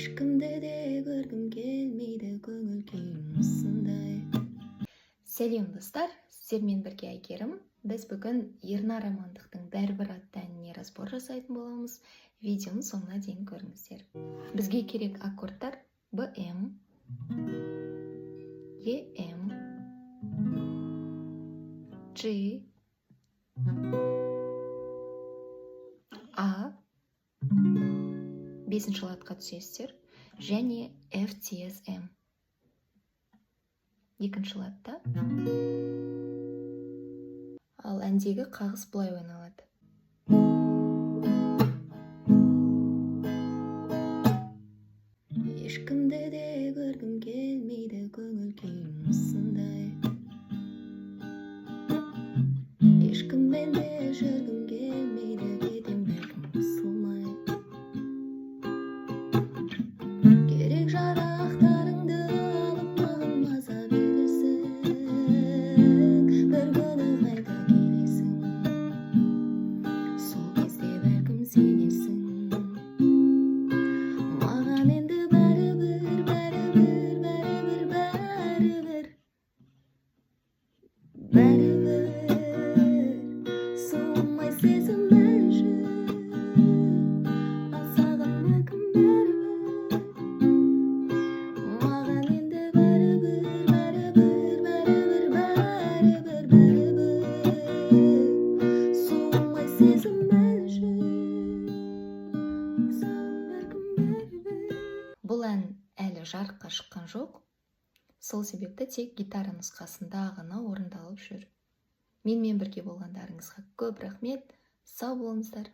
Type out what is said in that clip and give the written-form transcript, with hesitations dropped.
Ешкімді де көргім келмейді, көңіл күйім осындай. Сәлем достар, сіздермен бірге Әйгерім. Біз бүгін Ернар Амандықтың «Бәрібір» атты әніне разбор жасайтын боламыз. Видеоны соңына дейін көріңіздер. Бізге керек аккордтар БМ, ЕМ, G, А, бесінші латқа түсесіздер, және F, TS, M. Екінші латта. Ал әндегі қағыс бұлай ойналады. Ешкімді де көргім келмейді, көңіл күйім осындай. Ешкіммен де жүргім келмейді, кетем бәлкім қосылмай. Керек жарақтарыңды алып маған маза бересің, бір күні қайта келесің, сол кезде бәлкім сенесің. Маған енді бәрібір, бәрібір, бәрібір, бәрібір, бәрібір, суымай сезімім жүр, ал саған бәлкім бәрібір. Маған енді бәрібір, бәрібір, бәрібір, бәрібір, бәрібір, суымай сезімім жүр, саған бәлкім бәрібір. Бұл ән әлі жарыққа шыққан жоқ. Сол себепті тек гитара нұсқасында ғана орындалып жүр. Менімен бірге болғандарыңызға көп рахмет. Сау болыңыздар.